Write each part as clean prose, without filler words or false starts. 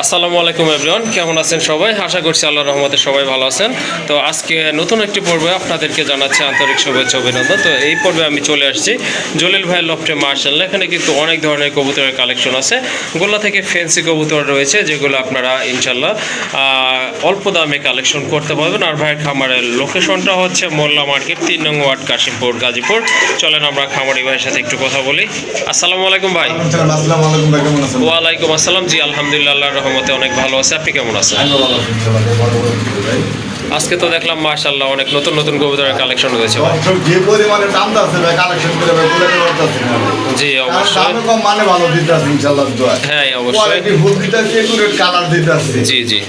আসসালামু আলাইকুম এভরিওয়ান, কেমন আছেন সবাই? আশা করছি আল্লাহর রহমতে সবাই ভালো আছেন। তো আজকে নতুন একটি পর্বে আপনাদেরকে জানাচ্ছি আন্তরিক শুভেচ্ছা অভিনন্দন। তো এই পর্বে আমি চলে আসছি জলিল ভাইয়ের লফটে মার্শাল্লাহ। এখানে কিন্তু অনেক ধরনের কবুতরের কালেকশন আছে। গোল্লা থেকে ফ্যান্সি কবুতর রয়েছে, যেগুলো আপনারা ইনশাল্লাহ অল্প দামে কালেকশন করতে পারবেন। আর ভাইয়ের খামারের লোকেশনটা হচ্ছে মোল্লা মার্কেট, 3 নং ওয়ার্ড, কাশিমপুর, গাজীপুর। চলেন আমরা খামারি ভাইয়ের সাথে একটু কথা বলি। আসসালামু আলাইকুম ভাই। ওয়ালাইকুম আসসালাম। জি আলহামদুলিল্লাহ, আল্লাহর রহমতে অনেক ভালো আছে। আপনি কেমন আছেন? আজকে তো দেখলাম মাশাআল্লাহ অনেক নতুন নতুন কবুতরের কালেকশন হয়েছে ভাই। যে পরিমাণে দাম আছে ভাই, কালেকশন করে ভাই বলে করতেছি না। জি অবশ্যই। দাম কম মানে ভালো দিতেছি ইনশাআল্লাহ দোয়া। হ্যাঁ অবশ্যই। কোয়ালিটি ফুল দিতেছি, একুরেট কালার দিতেছি। জি জি।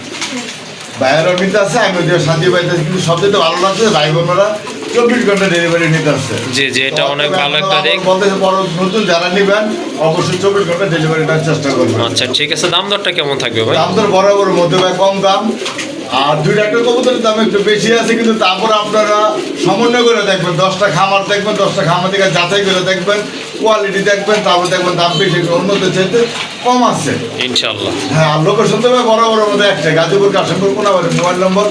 বাইরের দিতে আছে, আমি যে শান্তি পাইতেছি, কিন্তু সবচেয়ে ভালো লাগছে ভাই বোনেরা 24 ঘন্টা ডেলিভারি নিতে আসছে। জি জি, এটা অনেক ভালো একটা দিক। বলতেছে বড় নতুন যারা নেবেন অবশ্যই 24 ঘন্টা ডেলিভারি দেওয়ার চেষ্টা করবেন। আচ্ছা ঠিক আছে, দাম দরটা কেমন থাকবে ভাই? দাম তো বরাবর মধ্যে ভাই কম দাম, আর দুইটা একটা কবুতরের দাম একটু বেশি আছে, কিন্তু তারপর আপনারা সমন্বয় করে দেখবেন, 10টা খামার দেখবেন, 10টা খামার থেকে যাচাই করে দেখবেন, কোয়ালিটি দেখবেন, তারপর দেখবেন দাম বেশি অন্যদের চাইতে কম আছে ইনশাআল্লাহ। হ্যাঁ, আর লোকেশন তো বরাবর মধ্যে একটা গাজীপুর, কাশিমপুর, কোনাবাড়ি। মোবাইল নম্বর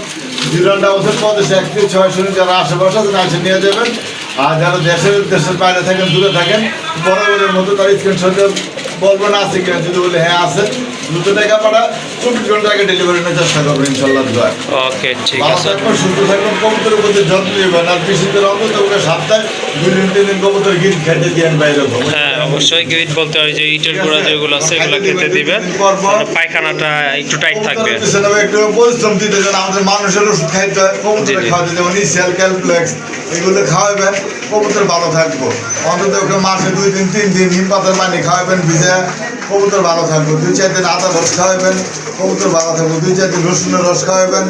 0-6 যারা আশেপাশে আছে তারা নিয়ে যাবেন। আর যারা দেশের বাইরে থাকেন, দূরে থাকেন, বরাবরের মতো তার স্ক্রিনশট বলবেন আছে কিনা, যদি বলে হ্যাঁ আছে, 200 টাকা পাঠা 24 ঘন্টা আগে ডেলিভারি নেওয়ার চেষ্টা করবেন ইনশাল্লাহ। ওকে ঠিক ভালো আছে। থাকবেন, সুস্থ থাকবেন, কবুতরের প্রতি যত্ন নেবেন। আর বিশুদ্ধের অন্তত সপ্তাহে 2-3 কবুতর গিট খেতে দিয়েন বাইরে। হ্যাঁ অবশ্যই, গ্রিড বলতে হয় যে ইটের গুঁড়া যেগুলো আছে এগুলো খেতে দিবেন, পায়খানাটা একটু টাইট থাকবে। একটু পরিশ্রম দিতে চান, আমাদের মানুষের ওষুধ খাইতে হয়, কবুতরে খাওয়াতে, যেমন ইসিএল, ক্যালপ্লেক্স, এগুলো খাওয়াবেন, কবুতর ভালো থাকবো। অন্তত ওকে মাসে 2-3 দিন নিম পাতার পানি খাওয়াবেন ভিজে, কবুতর ভালো থাকবো। 2-4 দিন আদা রস খাওয়াবেন, কবুতর ভালো থাকবো। 2-4 দিন রসুনের রস খাওয়াবেন,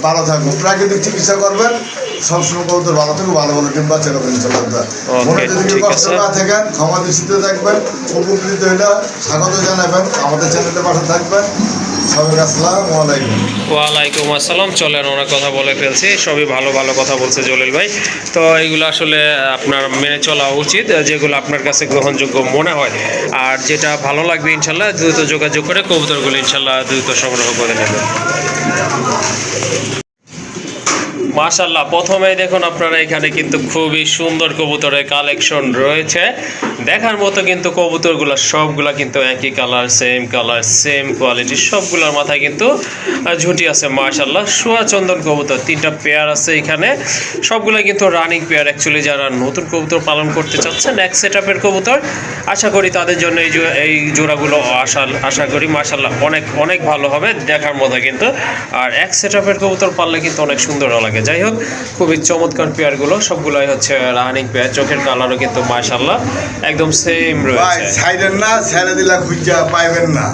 ভালো থাকবো। প্রাকৃতিক চিকিৎসা করবেন, সবসময় কবুতর ভালো থাকবে, ভালো ভালো ডিম বাচ্চা করবেন ইনশাআল্লাহ। মনে যদি কষ্ট না থাকেন, ক্ষমা দৃষ্টিতে থাকবেন, উপকৃত হইলে স্বাগত জানাবেন, আমাদের চ্যানেলে পাশে থাকবেন। সবাই আসসালামু আলাইকুম। ওয়ালাইকুম আসসালাম। চলেন অনেক কথা বলে ফেলছি, সবই ভালো ভালো কথা বলছে জলিল ভাই। তো এইগুলো আসলে আপনার মেনে চলা উচিত, যেগুলো আপনার কাছে গ্রহণযোগ্য মনে হয়। আর যেটা ভালো লাগবে ইনশাল্লাহ দ্রুত যোগাযোগ করে কবুতরগুলো ইনশাল্লাহ দ্রুত সংগ্রহ করে নেবেন। মাশাআল্লাহ, প্রথমেই দেখুন আপনারা এখানে কিন্তু খুবই সুন্দর কবুতরের কালেকশন রয়েছে। দেখার মতো কিন্তু কবুতরগুলো সবগুলা কিন্তু একই কালার, সেম কোয়ালিটি, সবগুলোর মাথায় কিন্তু ঝুঁটি আছে। মাশাআল্লাহ, সোয়া চন্দন কবুতর 3টা পেয়ার আছে এখানে, সবগুলো কিন্তু রানিং পেয়ার। অ্যাকচুয়ালি যারা নতুন কবুতর পালন করতে চাচ্ছেন, এক সেটআপের কবুতর, আশা করি তাদের জন্য এই জোড়াগুলো আশা করি মাশাআল্লাহ অনেক অনেক ভালো হবে দেখার মতো কিন্তু। আর এক সেটআপের কবুতর পাললে কিন্তু অনেক সুন্দর লাগে। যাই হোক, খুবই চমৎকার পেয়ারগুলো, সবগুলাই হচ্ছে রানিং পেয়ার। চোখের কালারও কিন্তু মাশাআল্লাহ একদম সেম রয়েছে। সাইডের না ছেড়ে দিলা খুঁজা পাইবেন না,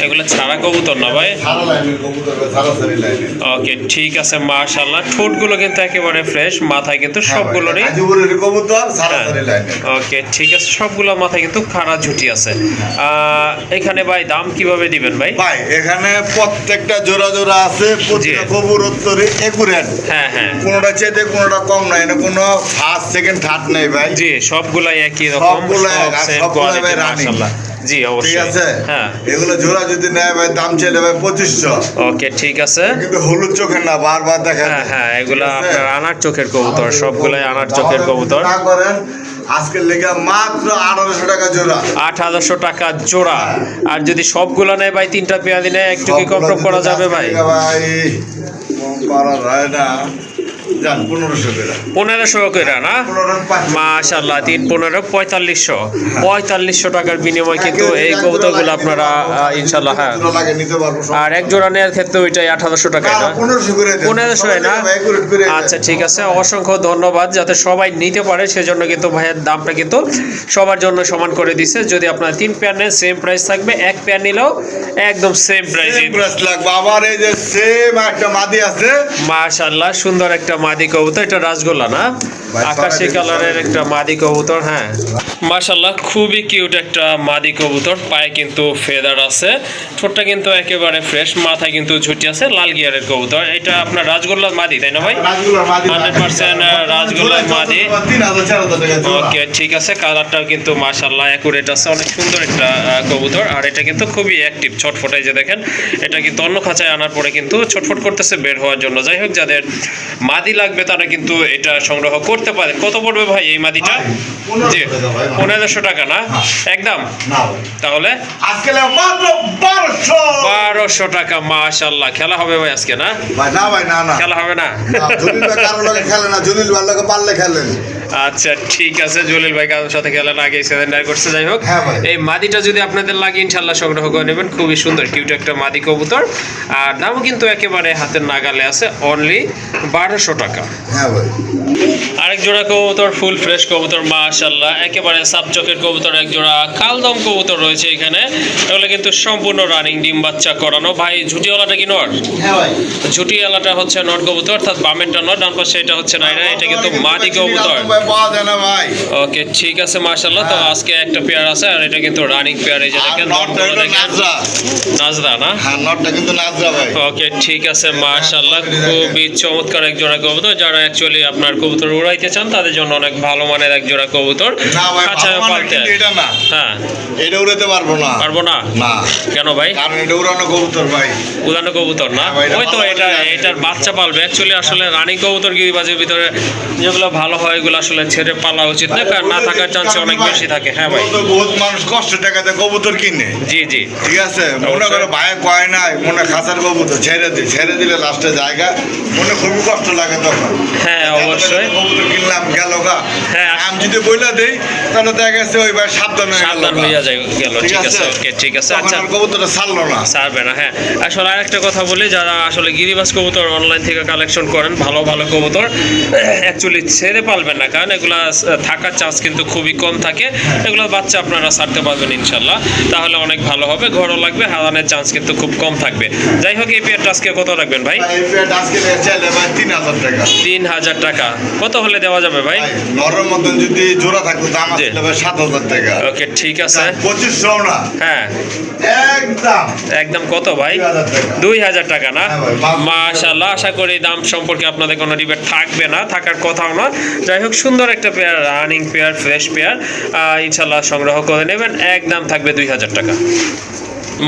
এগুলো ছাড়া কবুতর না ভাই? সারা লাইনের কবুতর, সারা সারি লাইনের। ওকে ঠিক আছে, মাশাআল্লাহ। ঠোঁটগুলো কিন্তু একেবারে ফ্রেশ, মাথায় কিন্তু সবগুলোরই গাজীপুরের কবুতর, সারা সারি লাইনের। ওকে ঠিক আছে, সবগুলো মাথায় কিন্তু খাড়া ঝুঁটি আছে। এখানে ভাই দাম কিভাবে দিবেন ভাই? ভাই এখানে প্রত্যেকটা জোড়া জোড়া আছে, প্রত্যেকটা কবুতরই একুরেট। হ্যাঁ হ্যাঁ, কোনোটা চেয়ে কোনোটা কম নাই, না কোনো ফার্স্ট সেকেন্ড থার্ড নেই ভাই। জি সবগুলাই একই রকম, সেম কোয়ালিটি মাশাআল্লাহ। জি অবশ্যই। ঠিক আছে, হ্যাঁ এগুলো জোড়া যদি নেয় ভাই, দাম চাইলে ভাই 2500। ওকে ঠিক আছে, কিন্তু হলুদ চোখের না, বারবার দেখেন। হ্যাঁ হ্যাঁ, এগুলা আপনার আনার চোখের কবুতর, সবগুলাই আনার চোখের কবুতর। না করেন আজকের লেগে মাত্র 1800 টাকা জোড়া। 8000 টাকা জোড়া। আর যদি সবগুলা নেয় ভাই, 3টা পেয়ার দিনে একটু কি কম করা যাবে ভাই? ভাই কম করা যায় না, জান 1500 টাকা। 1500 করে না? মাশাআল্লাহ, 3-15 4500 টাকার বিনিময় কিন্তু এই কবুতরগুলো আপনারা ইনশাআল্লাহ। হ্যাঁ, আর এক জোড়া নেওয়ার ক্ষেত্রে ওইটাই 8000 টাকা না? 1500 না? আচ্ছা ঠিক আছে, অসংখ্য ধন্যবাদ। যাতে সবাই নিতে পারে সেজন্য কিন্তু ভাইয়ের দামটা কিন্তু সবার জন্য সমান করে দিছে। যদি আপনারা 3 পেয়ার নেন সেম প্রাইস থাকবে, 1 পেয়ার নিলেও একদম সেম প্রাইস লাগবে। আবার এই যে সেম একটা মাদি আছে, মাশাআল্লাহ সুন্দর একটা মাদি কবুতর, এটা রাজগোল্লা না? ভাই, আকাশি ছড়া কালারের দিতে একটা মাদি কবুতর। হ্যাঁ, মাশাআল্লাহ খুবই কিউট একটা মাদি কবুতর। পায়ে কিন্তু ফেদার আছে, ঠোঁটটা কিন্তু একেবারে ফ্রেশ, মাথায় কিন্তু ঝুটি আছে, লাল গিয়ারের কবুতর। এটা আপনার রাজগোল্লার মাদি, তাই না ভাই? রাজগোল্লার মাদি 100% রাজগোল্লার মাদি। 3,000-4,000 টাকা জোড়া। ওকে, ঠিক আছে। কালারটাও কিন্তু মাশাআল্লাহ অ্যাকুরেট আছে, অনেক সুন্দর একটা কবুতর। আর এটা কিন্তু খুবই অ্যাক্টিভ, ছটফটাই যে দেখেন, এটা কিন্তু অন্য খাঁচায় আনার পরে কিন্তু ছটফট করতেছে বের হওয়ার জন্য। যাই হোক, যাদের মাদি লাগবে তারা কিন্তু এটা সংগ্রহ করতে পারেন। কত পড়বে ভাই এই মাদিটা? ভাই, 1500 জি, টাকা ভাই, 1500 টাকা না একদম? না ভাই। তাহলে আজকে মাত্র 1200 1200 টাকা। মাশাআল্লাহ, খেলা হবে ভাই আজকে না? ভাই, না ভাই, না না খেলা হবে না? না, জলিল ভাই কারোর লগে খেলে না, জলিল ভাইয়ের লগে পারলে খেলেন। আচ্ছা, ঠিক আছে। জলিল ভাই কারোর সাথে খেলেন, আগে সেকেন্ডার করছে। যাই হোক, হ্যাঁ ভাই। এই মাদিটা যদি আপনাদের লাগে ইনশাল্লাহ সংগ্রহ করে নেবেন। খুবই সুন্দর কিউট একটা মাদি কবুতর, আর দামও কিন্তু একেবারে হাতের নাগালে আছে, অনলি 1200 টাকা। হ্যাঁ ভাই। আরেক জোড়া কবুতর, ফুল ফ্রেশ কবুতর, মাশাআল্লাহ একেবারে সাবচকের কবুতর। এক জোড়া কালদম কবুতর রয়েছে এখানে, এগুলো কিন্তু সম্পূর্ণ রানিং, ডিম বাচ্চা করানো। ভাই, ঝুটিওয়ালাটা কি নর? হ্যাঁ ভাই। ঝুটিওয়ালাটা হচ্ছে নর কবুতর, অর্থাৎ বামেরটা নর, ডান পাশে এটা হচ্ছে নাইরা। এটা কিন্তু মাদি কবুতর। ভাই পাওয়া যায় না ভাই। ওকে, ঠিক আছে, মাশাআল্লাহ। তো আজকে একটা পেয়ার আছে, আর এটা কিন্তু রানিং পেয়ার। এই যে আর দেখেন, নটটা হলো নাজরা। নাজরা না? হ্যাঁ, নটটা কিন্তু নাজরা ভাই। ওকে, ঠিক আছে, মাশাআল্লাহ খুবই চমৎকার এক জোড়া কবুতর। যারা অ্যাকচুয়ালি আপনার কবুতর উড়াইতে চান তাদের জন্য অনেক ভালো মানের এক জোড়া কবুতর। না ভাই, খাঁচায় ভালো মানের পালতে। কিন্তু এটা না। হ্যাঁ, এটা উড়াতে পারবো না। পারবো না? না। কেন ভাই? কারণ এটা উড়ানো কবুতর ভাই। উড়ানো কবুতর না? হ্যাঁ ভাই, এটা ওই তো, ভালো এটা লাগে। এটার বাচ্চা পালবে। অ্যাকচুয়ালি আসলে রানিং কবুতর গিরিবাজের ভিতরে যেগুলো ভালো হয় এগুলো আসলে ছেড়ে পালা উচিত না, কারণ না থাকার চান্স অনেক বেশি থাকে। হ্যাঁ ভাই, বহুত মানুষ কষ্ট টাকাতে কবুতর কিনে। জি জি। ঠিক আছে, মনে করে ভাই কয় নাই, মনে খাঁচার কবুতর ছেড়ে দিলে লাস্টে জায়গা মনে খুবই কষ্ট লাগে তখন। হ্যাঁ, অবশ্যই। কবুতর কিনলাম গেল গা। হ্যাঁ। আমি যদি বইলা দেই তাহলে দেখা গেছে ওই ভাই সাবধান হয়ে গেল সাবধান গা। হইয়া যায় গেল। ঠিক ঠিক আছে, আছে? ওকে, ঠিক আছে। তখন আচ্ছা, আর কবুতরটা ছাড়লো না। ছাড়বে না। হ্যাঁ, আসলে আরেকটা কথা বলি, যারা আসলে গিরিবাজ কবুতর অনলাইন থেকে কালেকশন করেন, ভালো ভালো কবুতর অ্যাকচুয়ালি ছেড়ে পালবেন না, কারণ এগুলা থাকার চান্স কিন্তু খুবই কম থাকে। এগুলো বাচ্চা আপনারা ছাড়তে পারবেন ইনশাল্লাহ, তাহলে অনেক ভালো হবে। ঘরও লাগবে, হারানোর চান্স কিন্তু খুব কম থাকবে। যাই হোক, এই পেয়ারটা আজকে কত রাখবেন ভাই? ভাই, এই পেট আজকে চাইলে ভাই 3,000 টাকা। 3000 টাকা। কত হলে দেওয়া যাবে ভাই? ভাই, নরের মতন যদি জোড়া থাকতো দাম জি। আসলে ভাই 7,000 টাকা। ওকে, ঠিক আছে। 2500 না, হ্যাঁ, একদম একদম কত ভাই? 2,000 টাকা। 2000 টাকা না? হ্যাঁ ভাই, মাশাআল্লাহ, আশা করি দাম সম্পর্কে আপনাদের কোনো ডিবেট থাকবে না, থাকার কথাও না। যাই হোক, সুন্দর একটা pair, running pair, fresh pair, ইনশাল্লাহ সংগ্রহ করে নেবেন। একদম থাকবে 2000 টাকা।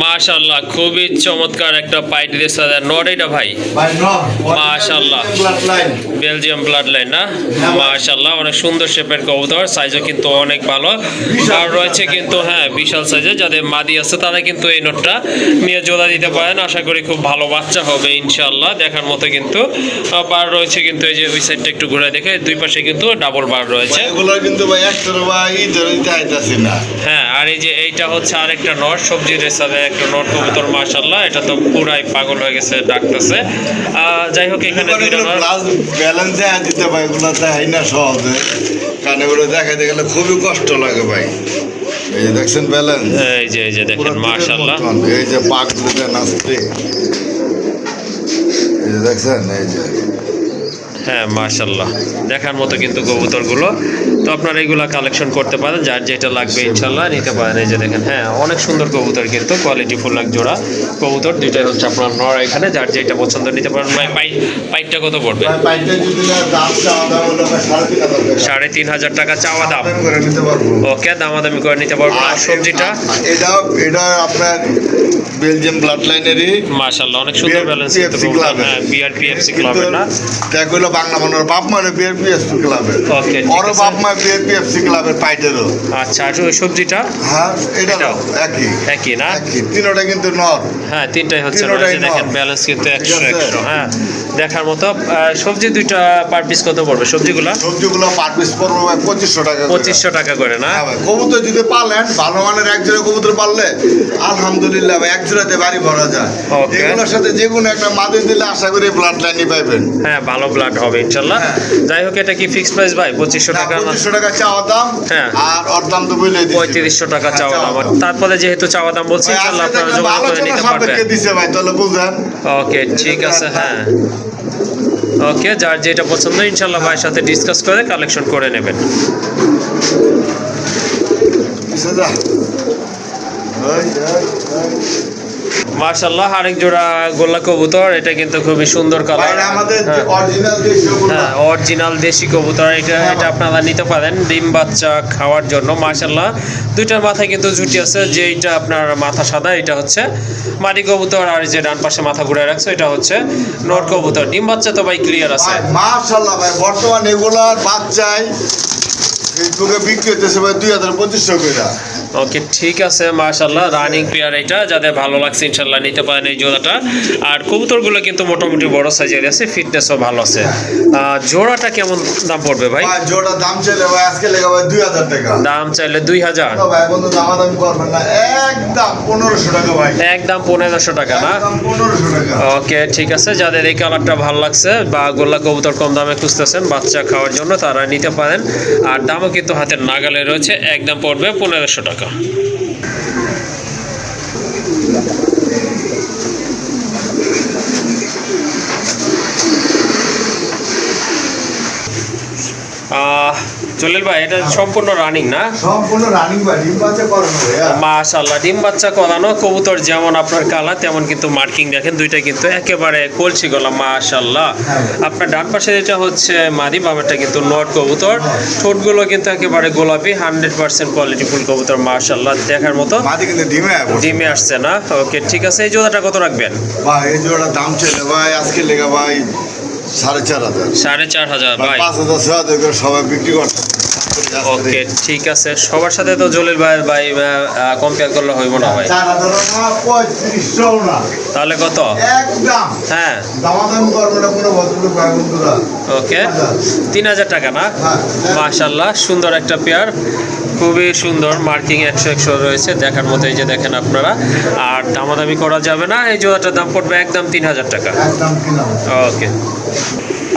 মাশাআল্লাহ, খুবই চমৎকার একটা পাইট দিয়েছে নর এটা ভাই। ভাই নর, মাশাআল্লাহ। Blood line. Belgium blood line না? হ্যাঁ। মাশাআল্লাহ, অনেক সুন্দর শেপের কবুতর, সাইজও কিন্তু অনেক ভালো। আর রয়েছে কিন্তু, হ্যাঁ, বিশাল সাইজের। যাদের মাদি আছে তারা কিন্তু এই নোটটা নিয়ে জোড়া দিতে পারেন। আশা করি খুব ভালো বাচ্চা হবে ইনশাআল্লাহ, দেখার মতো কিন্তু। বার রয়েছে কিন্তু, এই যে ওই সাইডটা একটু ঘুরে দেখে, দুই পাশে কিন্তু ডাবল বার রয়েছে। ভাই, এগুলো কিন্তু ভাই একটার ভাই ধরে আইতাছি না। হ্যাঁ, আর এই যে এইটা হচ্ছে আরেকটা নট, সবজি রেসাদের একটা নট কবুতর। মাশাআল্লাহ, এটা তো পুরাই পাগল হয়ে গেছে, ডাকতেছে। যাই হোক, এখানে দুইটা নট। ব্যালেন্স দিতে ভাই, এগুলো দেখাই না সহজে, কারণ এগুলো দেখাইতে গেলে খুবই কষ্ট লাগে ভাই। এই যে দেখছেন ব্যালেন্স, এই যে দেখেন, মাশাআল্লাহ। এই যে পাক দিতে নাচতে, এই যে দেখছেন, এই যে হ্যাঁ, মাশাআল্লাহ, দেখার মতো কিন্তু কবুতরগুলো। তো আপনারা এগুলা কালেকশন করতে পারেন, যার যেটা লাগবে ইনশাআল্লাহ নিতে পারেন। এই যে দেখেন, হ্যাঁ, অনেক সুন্দর কবুতর কিন্তু, কোয়ালিটি ফুল এক জোড়া কবুতর। দুইটাই হচ্ছে আপনার নর এখানে, যার যেটা পছন্দ নিতে পারেন। ভাই, পাইটটা কত পড়বে? ভাই, পাইপটা যদি না দাম চাওয়া দাম হলো ভাই 3,500 টাকা। 3500 টাকা চাওয়া দাম। দাম করে নিতে পারবো। ওকে, দামাদামি করে নিতে পারবো। আর সবজিটা? এটা আপনার বেলজিয়াম ব্লাড লাইনেরই। মাশাআল্লাহ, অনেক সুন্দর ব্যালেন্স কিন্তু BRPFC কবুতর। ক্লাবের। হ্যাঁ, বিআরপিএফসি ক্লাবের না? দেখ হলো বাংলা মনের বাপ মানে বিআরপিএফসি ক্লাবের। ওকে, ঠিক ওর আছে। বাপ মা বিআরপিএফসি ক্লাবের পাইটেরও। আচ্ছা, আর ওই সবজিটা? হ্যাঁ, এটাও এটাও? একই একই না? একই, তিনোটা কিন্তু নর। হ্যাঁ, তিনটাই হচ্ছে নর। তিনোটাই এই যে দেখেন, নর। ব্যালেন্স কিন্তু ঠিক 100 আছে। 100। হ্যাঁ, দেখার মতো। সবজি দুইটা পার পিস কত পড়বে সবজিগুলা? সবজিগুলো পার পিস পড়বে ভাই 2500 টাকা করে। 2500 টাকা করে না? হ্যাঁ ভাই, কবুতর যদি পালেন ভালো মানের এক জোড়া কবুতর পাললে আলহামদুলিল্লাহ ভাই, এক জোড়াতে বাড়ি ভরা যায়। ওকে। এগুলোর সাথে যে কোনো একটা মাদি দিলে আশা করি ব্লাড লাইনই পাইবেন। হ্যাঁ, ভালো ব্লাড হবে ইনশাআল্লাহ। হ্যাঁ। যাই হোক, এটা কি ফিক্সড প্রাইস ভাই? 2500 টাকা না? 2500 টাকা চাওয়া দাম। হ্যাঁ। আর ওর দাম তো বলে দিছি। 3500 টাকা হ্যাঁ, চাওয়া দাম। তারপরে যেহেতু চাওয়া দাম বলছি, ভাই, ইনশাআল্লাহ আজকে আপনারা দেখলাম যোগাযোগ করে আলোচনা নিতে সাপেক্ষে পারবেন। দিছে ভাই, তাহলে বুঝেন। ওকে, ঠিক আছে। হ্যাঁ, ওকে, যার যেটা পছন্দ ইনশাল্লাহ ভাইয়ের সাথে ডিসকাস করে কালেকশন করে নেবেন। সোজা মাশাআল্লাহ, আরেক জোড়া গোল্লা কবুতর, এটা কিন্তু খুবই সুন্দর কালার। ভাই আমাদের অরিজিনাল দেশীয় গরু। হ্যাঁ, অরিজিনাল দেশি কবুতর, এটা আপনারা নিতে পারেন ডিম বাচ্চা খাওয়ার জন্য। মাশাআল্লাহ, দুইটার মাথায় কিন্তু জুটি আছে, যেটা আপনার মাথা সাদা এটা হচ্ছে মাদি কবুতর, আর যে ডান পাশে মাথা ঘুরে রাখছে এটা হচ্ছে নর কবুতর। ডিম বাচ্চা তো ভাই ক্লিয়ার আছে। মাশাআল্লাহ ভাই, বর্তমানে এগুলার বাচ্চাই ফেসবুকে বিক্রি হতেছে ভাই 2200 করে। ওকে, ঠিক আছে, মাশাআল্লাহ, রানিং প্লেয়ার এটা, যাদের ভালো লাগছে ইনশাআল্লাহ নিতে পারেন এই জোড়াটা। আর কবুতরগুলো কিন্তু মোটামুটি বড় সাইজের আছে, ফিটনেসও ভালো আছে। জোড়াটা কেমন দাম পড়বে ভাই? ভাই জোড়া দাম চাইলে ভাই আজকে লেগে ভাই 2000 টাকা। দাম চাইলে 2000? ভাই বন্ধু দামাদামি করবেন না, একদম 1500 টাকা ভাই। একদম 1500 টাকা না? একদম 1500 টাকা। ওকে, ঠিক আছে, যাদের এই কালারটা ভালো লাগছে বা গোল্লা কবুতর কম দামে খুঁজতেছেন বাচ্চা খাওয়ার জন্য তারা নিতে পারেন। আর দামও কিন্তু হাতের নাগালে রয়েছে, একদম পড়বে 1500 টাকা। জলিল ভাই, এটা সম্পূর্ণ রানিং না? সম্পূর্ণ রানিং ভাই, ডিম বাচ্চা করানো ভাইয়া। মাশাআল্লাহ, ডিম বাচ্চা করানো কবুতর, যেমন আপনার কালার তেমন কিন্তু মার্কিং দেখেন, দুইটা কিন্তু একেবারে কলসি গলা। মাশাআল্লাহ, আপনার ডান পাশে যেটা হচ্ছে মাদি, বামেরটা কিন্তু নট কবুতর। ঠোঁটগুলো কিন্তু একেবারে গোলাপি, 100% কোয়ালিটি ফুল কবুতর। মাশাআল্লাহ, দেখার মতো। মাদি কিন্তু ডিমে আসছে না? ওকে, ঠিক আছে, এই জোড়াটা কত রাখবেন ভাই? এই জোড়ার দাম ছিল ভাই আজকে লেগে ভাই 4500। 4500 ভাই? 5000 6000 করে সবাই বিক্রি করছে। ওকে, ঠিক আছে, সবার সাথে তো জলিল ভাই কম্পেয়ার করলে হইব না ভাই। 4000 না 3500 না, তাহলে কত? একদম হ্যাঁ, দামাদামি করবে না কোনো ভদ্রলোক ভাই বন্ধুরা। ওকে, 3000 টাকা না? হ্যাঁ। মাশাআল্লাহ, সুন্দর একটা পেয়ার, খুবই সুন্দর, মার্কিং 100 রয়েছে, দেখার মতো। এই যে দেখেন আপনারা, আর দামাদামি করা যাবে না। এই জোড়াটার দাম পড়বে একদম 3000 টাকা। একদম কিনা ওকে,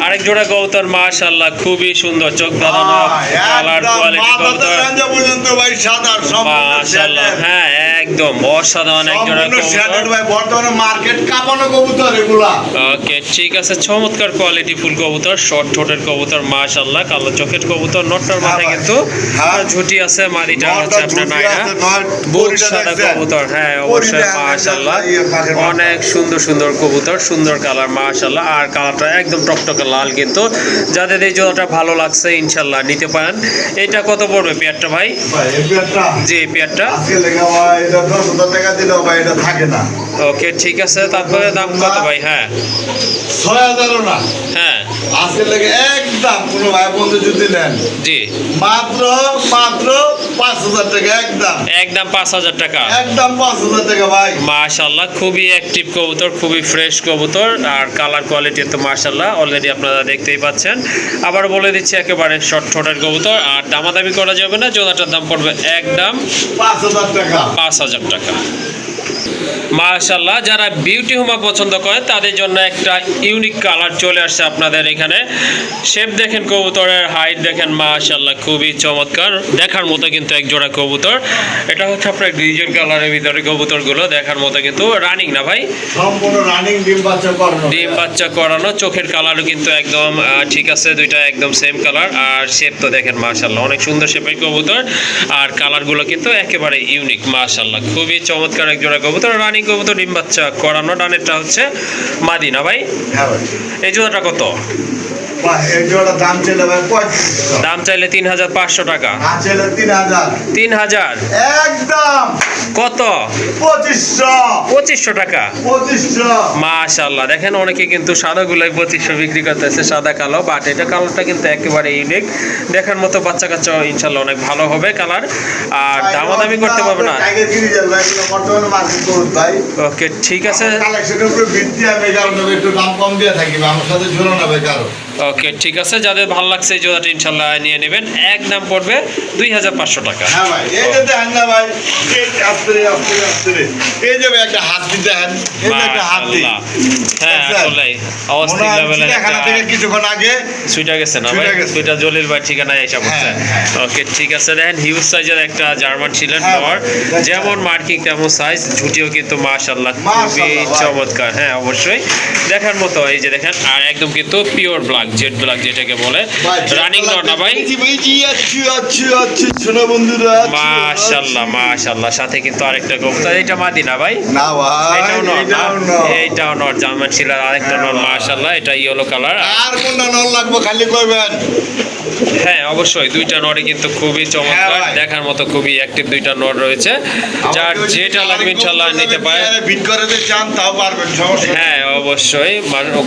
আরেক জোড়া কবুতর, মাশাআল্লাহ, খুবই সুন্দর, চোখ দাঁড়ানো, কালার কোয়ালিটি কবুতর, পর্যন্ত ভাই সাদা মাশাআল্লাহ। হ্যাঁ, একদম অসাধারণ এক জোড়া কবুতর ভাই, বর্তমানে মার্কেট কাঁপানো কবুতর এগুলা। ওকে, ঠিক আছে, চমৎকার কোয়ালিটি ফুল কবুতর, শর্ট ঠোঁটের কবুতর, মাশাআল্লাহ, কালো চোখের কবুতর। নটটার মাথায় কিন্তু ঝুটি আছে, মাদিটা হচ্ছে আপনার নাইরা, বুক সাদা কবুতর। হ্যাঁ, অবশ্যই, মাশাআল্লাহ, অনেক সুন্দর সুন্দর কবুতর, সুন্দর কালার, মাশাআল্লাহ। আর কালারটা একদম টকটকে লাল, কিন্তু যাদের এই জোড়াটা ভালো লাগছে ইনশাআল্লাহ নিতে পারেন। এটা কত পড়বে পেয়ারটা ভাই? ভাই এই পেয়ারটা জি, এই পেয়ারটা আজকে লেগে ভাই এটা 10000 টাকা দিলেও ভাই এটা থাকে না। ওকে, ঠিক আছে, তারপরে দাম কত ভাই? হ্যাঁ, 6000 না, হ্যাঁ, আজকে লেগে একদম কোনো ভাই বন্ধু যদি নেন জি, মাত্র 5000 টাকা, একদম 5000 টাকা। একদম 5000 টাকা ভাই। মাশাআল্লাহ, খুবই অ্যাক্টিভ কবুতর, খুবই ফ্রেশ কবুতর, আর কালার কোয়ালিটি তো মাশাআল্লাহ অলরেডি আপনারা দেখতেই পাচ্ছেন। আবার বলে দিচ্ছি, একেবারে শর্ট ঠোঁটের কবুতর, আর দামাদামি করা যাবে না। জোড়াটার দাম পড়বে একদম 5000 টাকা। 5000 টাকা। মাশাআল্লাহ, যারা বিউটি হুমা পছন্দ করে তাদের জন্য একটা ইউনিক কালার চলে আসছে আপনাদের এখানে। শেপ দেখেন, কবুতরের হাইট দেখেন, মাশাআল্লাহ, খুবই চমৎকার, দেখার মতো কিন্তু এক জোড়া কবুতর। এটা হচ্ছে আপনার গ্রিজেল কালারের ভিতরে কবুতরগুলো, দেখার মতো কিন্তু রানিং না ভাই? সম্পূর্ণ রানিং, ডিম বাচ্চা করানো। ডিম বাচ্চা করানো, চোখের কালারও কিন্তু একদম ঠিক আছে, দুইটা একদম সেম কালার। আর শেপ তো দেখেন, মাশাআল্লাহ, অনেক সুন্দর শেপের কবুতর, আর কালারগুলো কিন্তু একেবারে ইউনিক, মাশাআল্লাহ, খুবই চমৎকার এক জোড়া কবুতর, রানিং কবুতর, ডিম বাচ্চা করানো। ডানেরটা হচ্ছে মাদিনা ভাই? হ্যাঁ ভাই। এই জোড়াটা কত ভাই এই জোড়ার দাম চাইলে ভাই 3500। দাম চাইলে 3500 টাকা। চাইলে 3000। 3000? একদম কত? 2500 টাকা। 2500। মাশাআল্লাহ, দেখেন অনেকে কিন্তু সাদাগুলাই 2500 বিক্রি করতেছে, সাদা কালো, বাট এটা কালারটা কিন্তু একেবারে ইউনিক, দেখার মতো। বাচ্চা কাচ্চা ইনশাআল্লাহ অনেক ভালো হবে কালার, আর দামাদামি করতে পারবে না। টাইগার গ্রিজেল ভাই বর্তমানে মার্কেট করুন ভাই। ওকে, ঠিক আছে, কালেকশনের উপরে ভিত্তি আমি কারণ একটু দাম কম দিয়ে থাকি, আমার সাথে ঝুলো না ভাই কারো। ওকে ঠিক আছে, যাদের ভালো লাগছে এই জোড়াটা ইনশাল্লাহ নিয়ে নেবেন। এক দাম পড়বে 2500 টাকা। হ্যাঁ ভাই, এই যে দেখেন না ভাই, এই আস্তে আস্তে এই যে ভাই একটা হাতি দেখেন, এই যে একটা হাতি। হ্যাঁ আসলে অস্থির লেভেলের এখানে থেকে কিছুক্ষণ আগে সুইটা গেছে না ভাই, সুইটা জলিল ভাই ঠিকানায় এসে পড়ছে। ওকে ঠিক আছে, দেখেন হিউজ সাইজের একটা জার্মান ছিলেন নর, যেমন মার্কিং তেমন সাইজ, ঝুটিও কিন্তু মাশাআল্লাহ খুবই চমৎকার। হ্যাঁ অবশ্যই দেখার মতো। এই যে দেখেন, আর একদম কিন্তু পিওর ব্ল্যাক, জেড ব্ল্যাক যেটাকে বলে, রানিং নর না ভাই? শোনো বন্ধুরা, মাশাআল্লাহ মাশাআল্লাহ। সাথে কিন্তু আরেকটা কবুতর, এটা মাদি না ভাই? না ভাই, এটাও নর না? এইটাও নর, জার্মান ছিল। আরেকটা নর মাশাআল্লাহ, এটা ইয়েলো কালার। আর কোনটা নর লাগবে খালি কইবেন। হ্যাঁ অবশ্যই, দুইটা নরে কিন্তু খুবই চমৎকার, দেখার মতো খুবই অ্যাক্টিভ দুইটা নর রয়েছে। যার যেটা লাগবে ইনশাআল্লাহ নিতে পারে। বিট করে চান তাও পারবেন, সমস্যা। হ্যাঁ অবশ্যই,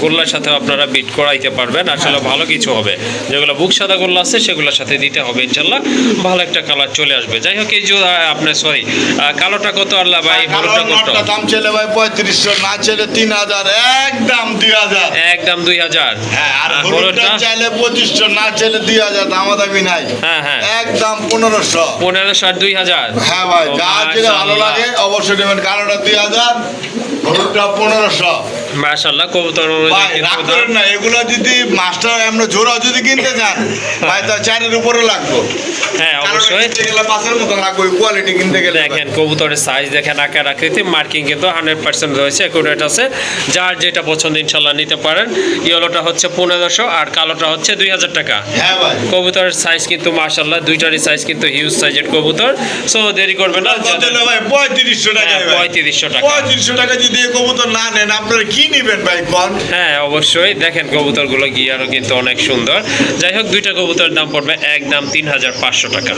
গোল্লার সাথে আপনারা বিট করাইতে পারবেন। আসলে ভালো কিছু হবে, যেগুলো বুক সাদা গোল্লা আছে সেগুলোর সাথে দিতে হবে ইনশাআল্লাহ, ভালো একটা কালার চলে আসবে। যাই হোক, এই যে আপনার সরি কালোটা কত আল্লাহ ভাই, হলুদটা কত? দাম ছেলে ভাই 3500, না ছেলে 3000, একদম 2000। একদম 2000। হ্যাঁ, আর হলুদটা চাইলে 2500, না চাইলে 2000, দামাদামি নাই। হ্যাঁ হ্যাঁ, একদম 1500। 1500 আর 2000। হ্যাঁ ভাই, যার যেটা ভালো লাগে অবশ্যই নেবেন। কালোটা 2000, হলুদটা 1500। মাশাআল্লাহ, কবুতর ভাই রাগ করেন না, এগুলো যদি মাস্টার আমরা জোড়া যদি কিনতে চান ভাই, তা 4-এর উপরে লাগবে। হ্যাঁ অবশ্যই, গেলে 5-এর মতো লাগবে কোয়ালিটি কিনতে গেলে। দেখেন কবুতরের সাইজ দেখেন, আকার আকৃতি, মার্কিং কিন্তু 100% রয়েছে, একুরেট আছে। যার যেটা পছন্দ ইনশাআল্লাহ নিতে পারেন। ইয়েলোটা হচ্ছে 1500 আর কালোটা হচ্ছে 2000 টাকা। হ্যাঁ ভাই, কবুতরের সাইজ কিন্তু মাশাআল্লাহ, দুইটারই সাইজ কিন্তু হিউজ সাইজের কবুতর। সো দেরি করবেন না, ভাই 3500 টাকা। 3500 টাকা। 3500 টাকা যদি এই কবুতর না নেন, আপনারা কি নেবেন ভাই কোন? হ্যাঁ অবশ্যই, দেখেন কবুতরগুলো গিয়ারও কিন্তু অনেক সুন্দর। যাই হোক, দুইটা কবুতরের দাম পড়বে একদম 3500 টাকা।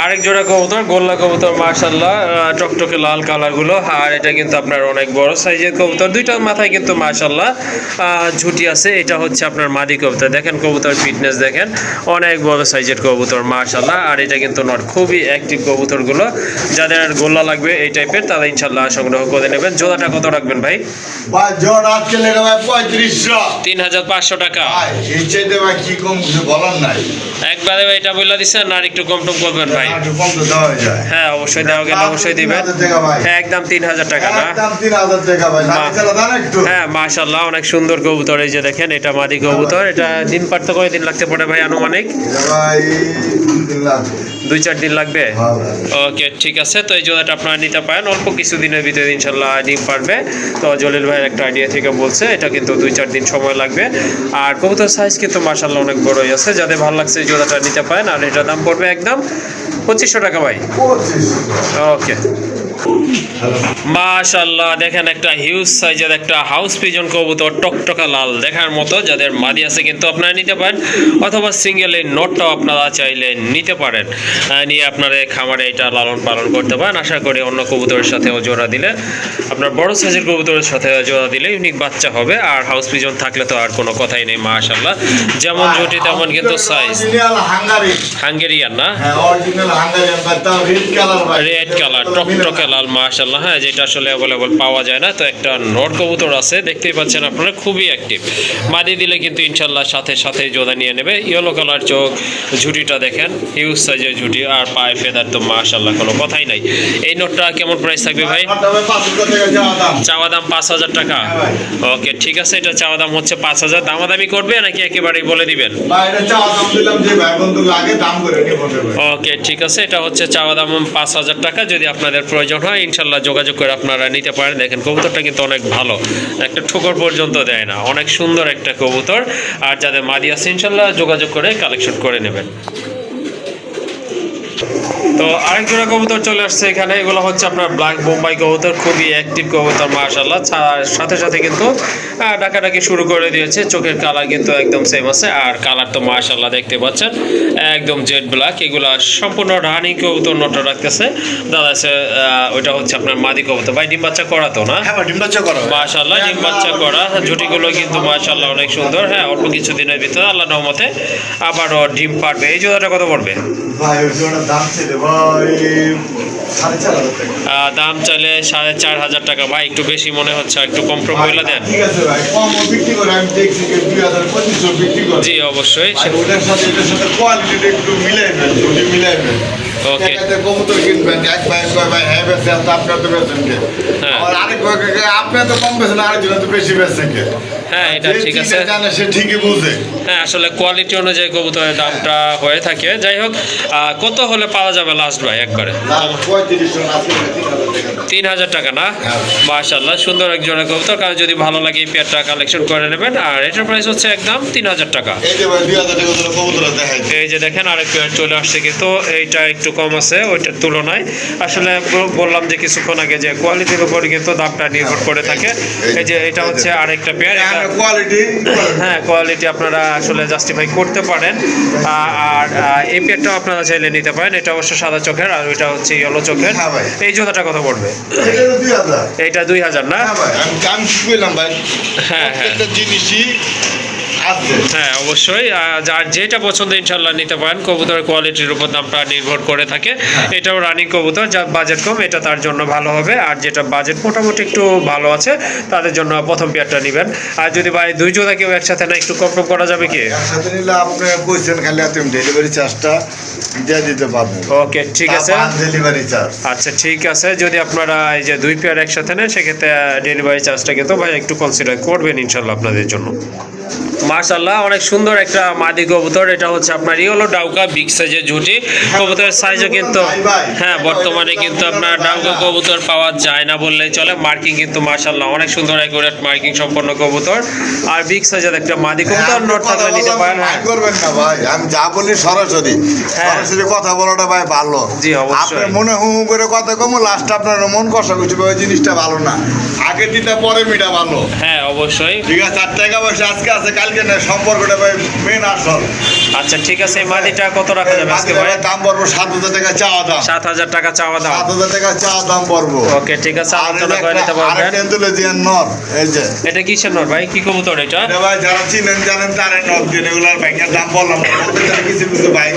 আরেক জোড়া কবুতর, গোল্লা কবুতর মাশাআল্লাহ, টকটকে লাল কালারগুলো। আর এটা কিন্তু আপনার অনেক বড় সাইজের কবুতর, দুইটার মাথায় কিন্তু মাশাআল্লাহ ঝুটি আছে। এটা হচ্ছে আপনার মাদি কবুতর, দেখেন কবুতর ফিটনেস দেখেন, অনেক বড় সাইজের কবুতর মাশাআল্লাহ। আর এটা কিন্তু নট, খুবই অ্যাক্টিভ কবুতরগুলো। যাদের গোল্লা লাগবে এই টাইপের, তারা ইনশাআল্লাহ সংগ্রহ করে নেবেন। জোড়াটা কত রাখবেন ভাই? ভাই জোড়া আজকে লেগে ভাই 3500। 3500 টাকা। ভাই এই চাইতে ভাই কি কম কিছু বলার নাই। একবারে ভাই এটা বলে দিচ্ছেন, আর একটু কম টম করবেন ভাই? একটু কম তো দেওয়া যায়। হ্যাঁ অবশ্যই দেওয়া গেলে অবশ্যই দিবেন। একদম 3000 টাকা না? একদম 3000 টাকা ভাই। চালা দান একটু। হ্যাঁ মাশাআল্লাহ, অনেক সুন্দর কবুতর। এই যে দেখেন, এটা মাদি কবুতর। এটা দিন পারতে কয়দিন লাগতে পারে ভাই আনুমানিক? ভাই 2 লাগবে। 2-4 দিন লাগবে। ওকে ঠিক আছে, তো এই জোড়াটা আপনারা নিতে পারেন, অল্প কিছু দিনের ভিতরে ইনশাল্লাহ ডিম পারবে। তো জলিল ভাইয়ের একটা আইডিয়া থেকে বলছে, এটা কিন্তু 2-4 দিন সময় লাগবে। আর কবুতর সাইজ কিন্তু মাশাআল্লাহ অনেক বড়ই আছে। যাদের ভালো লাগছে এই জোড়াটা নিতে পারেন। আর এটার দাম পড়বে একদম 2500 টাকা ভাই। 2500। ওকে মাশাআল্লাহ, দেখেন একটা হিউজ সাইজের একটা হাউস পিজন কবুতর, টকটকা লাল দেখার মতো। যাদের মাদি আছে কিন্তু আপনারা নিতে পারেন, অথবা সিঙ্গেল এই নটটাও আপনারা চাইলে নিতে পারেন, নিয়ে আপনারা খামারে এটা লালন পালন করতে পারেন। আশা করি অন্য কবুতরের সাথেও জোড়া দিলে, আপনার বড় সাইজের কবুতরের সাথে জোড়া দিলে ইউনিক বাচ্চা হবে। আর হাউস পিজন থাকলে তো আর কোনো কথাই নেই মাশাআল্লাহ, যেমন জুটি তেমন কিন্তু সাইজ। হাঙ্গেরিয়ান না? হ্যাঁ original Hungarian, but red colour ভাই, রেড কালার টকটকে লাল মাশাআল্লাহ। হ্যাঁ, যেটা আসলে অ্যাভেলেবল পাওয়া যায় না। তো একটা নর কবুতর আছে, দেখতেই পাচ্ছেন আপনারা, খুবই অ্যাক্টিভ। মাদি দিলে কিন্তু ইনশাল্লাহ সাথে সাথে জোড়া নিয়ে নেবে। ইয়েলো কালার চোখ, ঝুটিটা দেখেন হিউজ সাইজের ঝুটি, আর পায়ে ফেদার তো মাশাআল্লাহ কোনো কথাই নাই। এই নোটটা কেমন প্রাইস থাকবে ভাই? চাওয়া দাম 5000 টাকা। ওকে ঠিক আছে, এটা চাওয়া দাম হচ্ছে 5000। দামাদামি করবে নাকি একেবারেই বলে দিবেন? ওকে ঠিক আছে, এটা হচ্ছে চাওয়া দাম 5000 টাকা। যদি আপনাদের প্রয়োজন হয় ইনশাল্লাহ যোগাযোগ করে আপনারা নিতে পারেন। দেখেন কবুতরটা কিন্তু অনেক ভালো, একটা ঠোকর পর্যন্ত দেয় না, অনেক সুন্দর একটা কবুতর। আর যাদের মাদি আছে ইনশাল্লাহ যোগাযোগ করে কালেকশন করে নেবেন। তো আরেক জোড়া কবুতর চলে আসছে এখানে, এগুলো হচ্ছে আপনার ব্ল্যাক বোম্বাই কবুতর, খুবই অ্যাক্টিভ কবুতর মাশাআল্লাহ। সাথে সাথে কিন্তু ডাকাডাকি শুরু করে দিয়েছে। চোখের কালার কিন্তু একদম সেম আছে, আর কালার তো মাশাআল্লাহ দেখতে পাচ্ছেন একদম জেড ব্ল্যাক। এগুলা সম্পূর্ণ রানিং কবুতর নটা রাখতেছে দাদা। ওইটা হচ্ছে আপনার মাদি কবুতর। ভাই ডিম বাচ্চা করা তো না? হ্যাঁ ডিম বাচ্চা করা মাশাআল্লাহ, ডিম বাচ্চা করা। ঝুটিগুলো কিন্তু মাশাআল্লাহ অনেক সুন্দর। হ্যাঁ, অল্প কিছু দিনের ভিতরে আল্লাহর রহমতে আবারও ডিম পারবে। এই জোড়াটা কত পড়বে? ভাই ওই জোড়ার দাম ছিল ভাই 4,500 টাকা। দাম চাইলে 4,500 টাকা। ভাই একটু বেশি মনে হচ্ছে, আর একটু কম করে দেন। ঠিক আছে ভাই, কমও বিক্রি করে আমি দেখছি যে 2,025 বিক্রি করে। জি অবশ্যই। আর ওটার সাথে এটার সাথে কোয়ালিটিটা একটু মিলাইবেন, যদি মিলাইবেন। ওকে। এটাতে কবুতর কিনবেন, এক ভাই কয় ভাই হ্যাঁ বেচে, তো আপনার তো বেচেন কে? হ্যাঁ। আর আরেক ভাই কয় আপনি তো কম বেচেন, আরেকজন তো বেশি বেচেন কে? হ্যাঁ এটা যে ঠিক আছে। চিনে জানে সে ঠিকই বুঝে। হ্যাঁ আসলে কোয়ালিটি অনুযায়ী কবুতরের দামটা হয়ে থাকে। যাই হোক, কত হলে পাওয়া যাবে লাস্ট ভাই একবারে? 35 আজকে 3,000 টাকা। 3,000 টাকা না? হ্যাঁ। মাশাআল্লাহ, সুন্দর এক জোড়া কবুতর। কারণ যদি ভালো লাগে এই পেয়ারটা কালেকশন করে নেবেন। আর এটার প্রাইস হচ্ছে একদম 3,000 টাকা। এই যে ভাই 2,000 টাকা ধরে কবুতর দেখাই। এই যে দেখেন আরেক পেয়ার চলে আসছে, কিন্তু এইটা একটু কম আছে ওইটার তুলনায়। আসলে বললাম যে কিছুক্ষণ আগে যে কোয়ালিটির উপর কিন্তু দামটা নির্ভর করে থাকে। এই যে এটা হচ্ছে আরেকটা পেয়ার। কোয়ালিটি হ্যাঁ কোয়ালিটি আপনারা আসলে জাস্টিফাই করতে পারেন। আর এই পেয়ারটাও আপনারা চাইলে নিতে পারেন। এটা অবশ্য সাদা চোখের, আর ওইটা হচ্ছে ইয়েলো চোখের। হ্যাঁ ভাই। এই জোড়াটা কত পড়বে? এটা 2,000। এইটা 2,000 না? হ্যাঁ ভাই, আমি কি বললাম ভাই, হ্যাঁ হ্যাঁ প্রত্যেকটা জিনিসই আছে। হ্যাঁ অবশ্যই। যার যেটা পছন্দ ইনশাল্লাহ নিতে পারেন। কবুতরের কোয়ালিটির উপর দামটা নির্ভর করে থাকে। এটাও রানিং কবুতর, যার বাজেট কম এটা তার জন্য ভালো হবে। আর যেটা বাজেট মোটামুটি একটু ভালো আছে তাদের জন্য প্রথম পেয়ারটা নেবেন। আর যদি ভাই দুই জোড়া কেউ একসাথে না, একটু কম করা যাবে কি? একসাথে নিলে আপনি কইছেন খালি তুমি ডেলিভারি চার্জটা দিয়ে দিতে পারবেন। ওকে ঠিক আছে। Delivery charge. আচ্ছা ঠিক আছে, যদি আপনারা এই যে দুই পেয়ার একসাথে নেন সেক্ষেত্রে ডেলিভারি চার্জটা কিন্তু ভাই একটু কনসিডার করবেন ইনশাল্লাহ আপনাদের জন্য। মাশাআল্লাহ, অনেক সুন্দর একটা মাদি কবুতর। এটা হচ্ছে আপনার ইয়েলো ডাউকা, বিগ সাইজের ঝুটি। কবুতরের সাইজও কিন্তু হ্যাঁ বর্তমানে কিন্তু আপনার ডাউকা কবুতর পাওয়া যায় না বললেই চলে। মার্কিং কিন্তু মাশাআল্লাহ অনেক সুন্দর অ্যাকুরেট মার্কিং সম্পন্ন কবুতর। আর বিগ সাইজের একটা মাদি কবুতর নট থাকলে নিতে পারেন। হ্যাঁ করবেন না ভাই, আমি যা বলি সরাসরি সরাসরি কথা বলাটা ভাই ভালো। জি অবশ্যই। আপনি মনে হু হু করে কথা কম, লাস্ট আপনার মন কষা করছে ওই জিনিসটা ভালো না। আগে দিতে পরে মিটা ভালো। হ্যাঁ অবশ্যই। ঠিক আছে, 4 টাকা পয়সা আজকে আছে, কালকে না, সম্পর্কটা ভাই মেন আসল। আচ্ছা ঠিক আছে, এই মাদিটা কত রাখা যাবে আজকে ভাই? দাম পড়বো 7,000 টাকা চাওয়া দাম। 7,000 টাকা চাওয়া দাম। 7,000 টাকা চাওয়া দাম পড়বো। ওকে ঠিক আছে, আলোচনা করে নিতে পারবেন। আরেকটা তুলে দিয়ে নর, এই যে এটা কিসের নর ভাই? কি কবুতর এটা? এটা ভাই যারা চিনেন জানেন তারে নর দিয়ে রেগুলার ব্যাংকের দাম বললাম না। বলতে চাই কিছু কিছু ভাই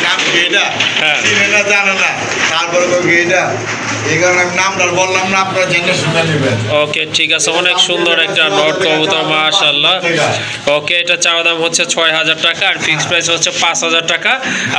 নাম কি এটা হ্যাঁ। চিনে না জানে না, তারপরে তো কি এটা, এই কারণে আমি নামটা বললাম না, আপনারা জেনে শুনে নেবেন। ওকে ঠিক আছে, অনেক সুন্দর একটা নট কবুতর মাশাআল্লাহ। ওকে এটা চাওয়া দাম হচ্ছে 6,000 টাকা, আর ফিক্সড প্রাইস হচ্ছে 5,000 টাকা।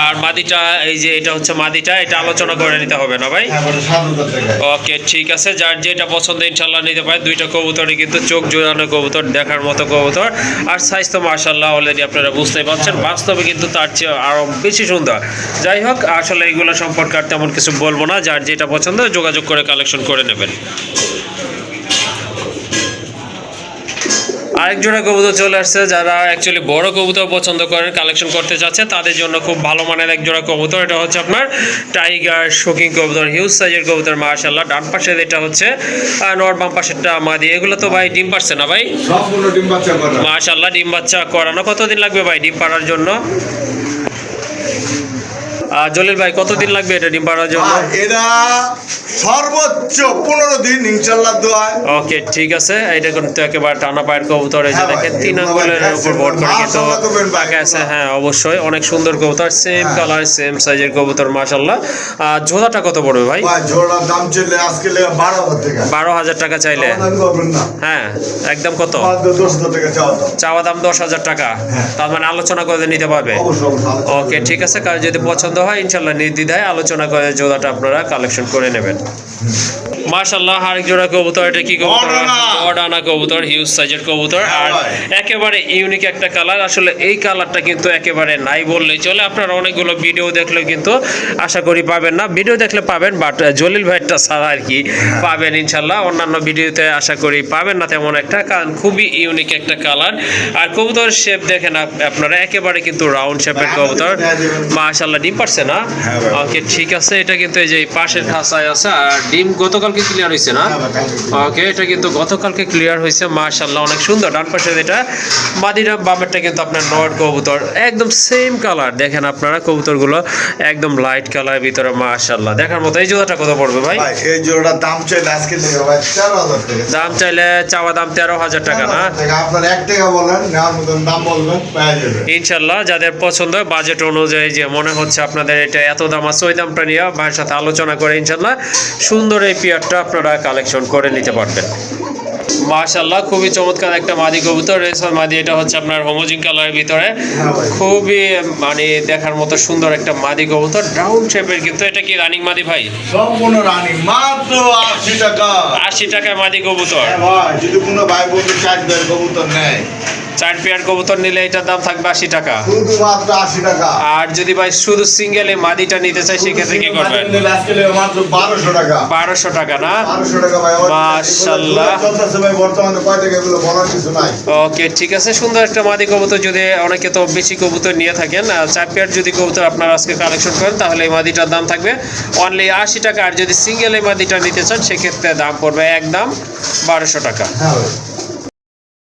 আর মাদিটা এই যে এটা হচ্ছে মাদিটা, এটা আলোচনা করে নিতে হবে না ভাই? হ্যাঁ, বলে 7,000 টাকা। ওকে ঠিক আছে, যার যেটা পছন্দ ইনশাল্লাহ নিতে পারে। দুইটা কবুতরই কিন্তু চোখ জোড়ানো কবুতর, দেখার মতো কবুতর। আর সাইজ তো মাশাআল্লাহ অলরেডি আপনারা বুঝতেই পারছেন, বাস্তবে কিন্তু তার চেয়ে আরও বেশি সুন্দর। যাই হোক, আসলে এগুলো সম্পর্কে আর তেমন কিছু বলবো না। যার যেটা পছন্দ যোগাযোগ করে কালেকশন করে নেবেন। আরেক জোড়া কবুতর চলে আসছে। যারা অ্যাকচুয়ালি বড় কবুতর পছন্দ করেন, কালেকশন করতে চাচ্ছে, তাদের জন্য খুব ভালো মানের এক জোড়া কবুতর। এটা হচ্ছে আপনার টাইগার শোকিং কবুতর, হিউজ সাইজের কবুতর মাশাআল্লাহ। ডান পাশে এটা হচ্ছে নর, বাম পাশেরটা মাদি। এগুলো তো ভাই ডিম পারছে না ভাই? সম্পূর্ণ ডিম বাচ্চা করা। মাশাআল্লাহ, ডিম বাচ্চা করানো। কতদিন লাগবে ভাই ডিম পাড়ার জন্য? জলিল ভাই কতদিন লাগবে এটা ডিম পাড়ার জন্য? এরা সর্বোচ্চ 15 দিন ইনশাআল্লাহ দোয়ায়। ওকে ঠিক আছে, এটা কিন্তু একেবারে টানা পায়ের কবুতর। এই যে হ্যাঁ ভাই, দেখেন 3 এগুলো আঙ্গুলের ভাই উপর ভর করে কিন্তু মাশাআল্লাহ করবেন ভাই। পাকা আছে। হ্যাঁ অবশ্যই, অনেক সুন্দর কবুতর, সেম কালার সেম সাইজের কবুতর মাশাআল্লাহ। ঝোলাটা কত পড়বে ভাই? ভাই ঝোলার দাম চলে আজকে 12,000 টাকা। 12,000 টাকা চাইলে? দাম করবেন না। হ্যাঁ একদম কত? 10,000 টাকা চাওয়া দাম। চাওয়া দাম 10,000 টাকা। তার মানে আলোচনা করে নিতে পারবে? অবশ্যই। ওকে ঠিক আছে, কারণ যদি পছন্দ হয় ইনশাল্লাহ নির্দ্বিধায় আলোচনা করে জোড়াটা আপনারা কালেকশন করে নেবেন। মাশাআল্লাহ, আরেক জোড়া কবুতর। এটা কি কবুতর? অডানা কবুতর, হিউজ সাইজের কবুতর। আর একেবারে ইউনিক একটা কালার। আসলে এই কালারটা কিন্তু একেবারে নাই বললেই চলে। আপনারা অনেকগুলো ভিডিও দেখলে কিন্তু আশা করি পাবেন না, ভিডিও দেখলে পাবেন, বাট জলিল ভাইটা ছাড়া আর কি পাবেন ইনশাল্লাহ। অন্যান্য ভিডিওতে আশা করি পাবেন না তেমন একটা, কারণ খুবই ইউনিক একটা কালার। আর কবুতরের শেপ দেখেন আপনারা, একেবারে কিন্তু রাউন্ড শেপের কবুতর মাশাআল্লাহ। ডিম পারছে না? ওকে ঠিক আছে, এটা কিন্তু এই যে পাশের খাঁচায় আছে। আর ডিম গতকাল গতকালকে ক্লিয়ার হয়েছে না? হ্যাঁ ভাই, কালকে। ওকে, এটা কিন্তু গতকালকে ক্লিয়ার হয়েছে মাশাআল্লাহ, অনেক সুন্দর। ডান পাশে এটা মাদিনা, বামেরটা কিন্তু আপনার নর কবুতর, একদম সেম কালার। দেখেন আপনারা কবুতরগুলো একদম লাইট কালারের ভিতরে মাশাআল্লাহ দেখার মতো। এই জোড়াটা কত পড়বে ভাই? ভাই এই জোড়াটার দাম চাইলে আজকে নেবে ভাই 13,000 টাকা। দাম চাইলে চাওয়া দাম 13,000 টাকা না? 13,000 টাকা। আপনার 1 টাকা বলেন, নেওয়ার মতন দাম বলবেন, পেয়ে যাবেন। ইনশাল্লাহ যাদের পছন্দ বাজেট অনুযায়ী, যে মনে হচ্ছে আপনাদের এটা এত দাম আছে, ওই দামটা নিয়ে ভাইয়ের সাথে আলোচনা করে ইনশাল্লাহ সুন্দর এই পেয়ারটা আপনারা কালেকশন করে নিতে পারবেন। মাশাআল্লাহ খুবই চমৎকার একটা মাদি কবুতর। রেসার মাদি, এটা হচ্ছে আপনার হোমোজিন কালারের ভিতরে, হ্যাঁ ভাই। খুবই মানে দেখার মতো সুন্দর একটা মাদি কবুতর, রাউন্ড শেপের। কিন্তু এটা কি রানিং মাদি ভাই? সম্পূর্ণ রানী, মাত্র 80 টাকা। 80 টাকায় মাদি কবুতর। হ্যাঁ ভাই, যদি কোনো ভাই বন্ধু 4 পেয়ার কবুতর নেয়, 4 পেয়ার কবুতর নিলে এটার দাম থাকবে 80 টাকা। শুধুমাত্র 80 টাকা। আর যদি ভাই শুধু সিঙ্গেল এই মাদিটা নিতে চাই, সেক্ষেত্রে কি করবেন? আজকে নেবে মাত্র 1200 টাকা। 1200 টাকা না? 1200 টাকা ভাই। মাশাআল্লাহ। এগুলো চলতেছে ভাই বর্তমানে, কয় টাকা এগুলো বলার কিছু নাই। ওকে, ঠিক আছে। সুন্দর একটা মাদি কবুতর। যদি অনেকে তো বেশি কবুতর নিয়ে থাকেন, 4 পেয়ার যদি কবুতর আপনারা আজকে কালেকশন করেন, তাহলে এই মাদিটার দাম থাকবে অনলি 80 টাকা। আর যদি সিঙ্গেল এই মাদিটা নিতে চান, সেক্ষেত্রে দাম পড়বে একদম 1200 টাকা। হ্যাঁ ভাই।